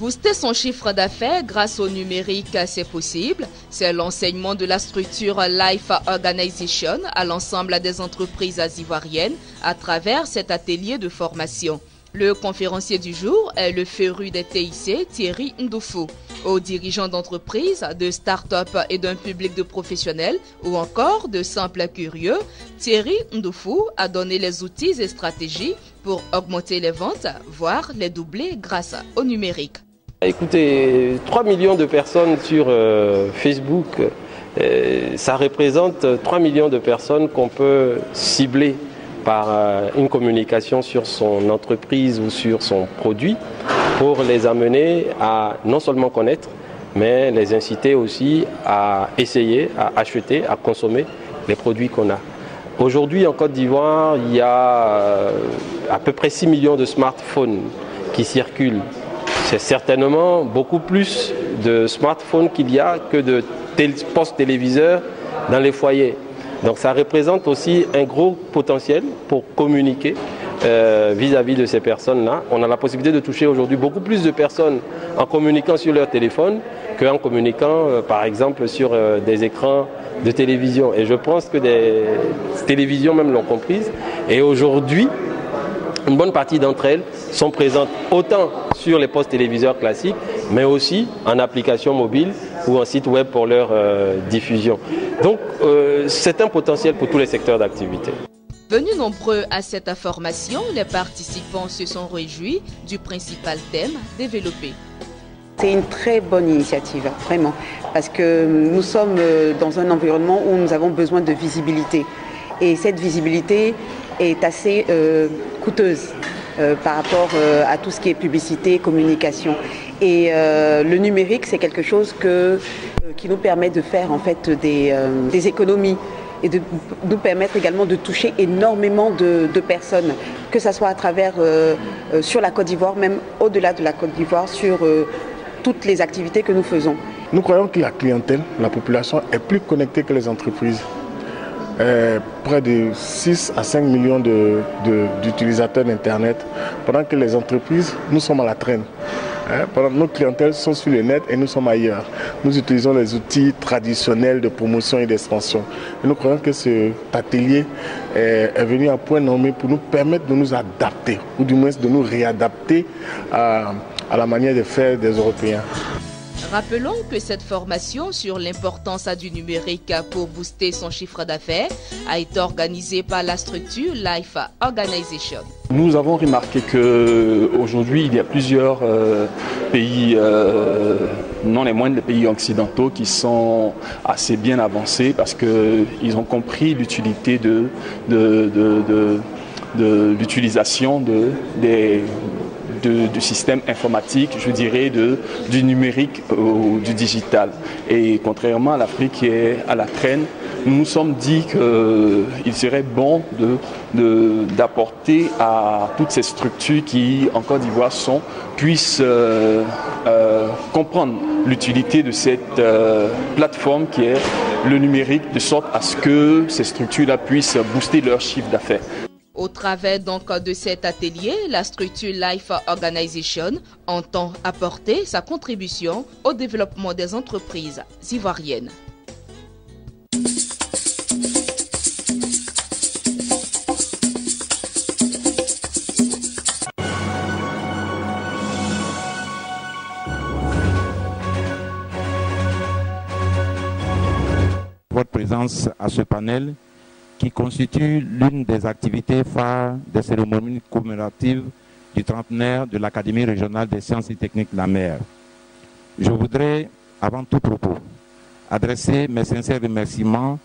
Booster son chiffre d'affaires grâce au numérique, c'est possible. C'est l'enseignement de la structure Life Organization à l'ensemble des entreprises ivoiriennes à travers cet atelier de formation. Le conférencier du jour est le féru des TIC, Thierry Ndoufou. Aux dirigeants d'entreprises, de start-up et d'un public de professionnels ou encore de simples curieux, Thierry Ndoufou a donné les outils et stratégies pour augmenter les ventes, voire les doubler grâce au numérique. Écoutez, 3 millions de personnes sur Facebook, ça représente 3 millions de personnes qu'on peut cibler par une communication sur son entreprise ou sur son produit pour les amener à non seulement connaître, mais les inciter aussi à essayer, à acheter, à consommer les produits qu'on a. Aujourd'hui en Côte d'Ivoire, il y a à peu près 6 millions de smartphones qui circulent. C'est certainement beaucoup plus de smartphones qu'il y a que de postes téléviseurs dans les foyers. Donc ça représente aussi un gros potentiel pour communiquer vis-à-vis de ces personnes-là. On a la possibilité de toucher aujourd'hui beaucoup plus de personnes en communiquant sur leur téléphone qu'en communiquant par exemple sur des écrans de télévision. Et je pense que des télévisions même l'ont comprise. Et aujourd'hui, une bonne partie d'entre elles sont présentes autant sur les postes téléviseurs classiques, mais aussi en application mobile ou en site web pour leur diffusion. Donc c'est un potentiel pour tous les secteurs d'activité. Venus nombreux à cette formation, les participants se sont réjouis du principal thème développé. C'est une très bonne initiative, vraiment, parce que nous sommes dans un environnement où nous avons besoin de visibilité. Et cette visibilité est assez coûteuse par rapport à tout ce qui est publicité, communication. Et le numérique, c'est quelque chose qui nous permet de faire en fait des économies et de nous permettre également de toucher énormément de personnes, que ce soit à travers sur la Côte d'Ivoire, même au-delà de la Côte d'Ivoire, sur toutes les activités que nous faisons. Nous croyons que la clientèle, la population est plus connectée que les entreprises. Près de 6 à 5 millions d'utilisateurs d'Internet, pendant que les entreprises, nous sommes à la traîne. Pendant que nos clientèles sont sur le net et nous sommes ailleurs. Nous utilisons les outils traditionnels de promotion et d'expansion. Nous croyons que cet atelier est venu à point nommé pour nous permettre de nous adapter, ou du moins de nous réadapter à la manière de faire des Européens. Rappelons que cette formation sur l'importance du numérique pour booster son chiffre d'affaires a été organisée par la structure Life Organization. Nous avons remarqué qu'aujourd'hui, il y a plusieurs pays, non les moindres, les pays occidentaux qui sont assez bien avancés parce qu'ils ont compris l'utilité de l'utilisation du système informatique, je dirais, du numérique ou du digital. Et contrairement à l'Afrique qui est à la traîne, nous nous sommes dit qu'il serait bon d'apporter à toutes ces structures qui, en Côte d'Ivoire, puissent comprendre l'utilité de cette plateforme qui est le numérique, de sorte à ce que ces structures-là puissent booster leur chiffre d'affaires. Au travers donc de cet atelier, la structure Life Organization entend apporter sa contribution au développement des entreprises ivoiriennes. Votre présence à ce panel qui constitue l'une des activités phares des cérémonies commémoratives du trentenaire de l'Académie régionale des sciences et techniques de la mer. Je voudrais, avant tout propos, adresser mes sincères remerciements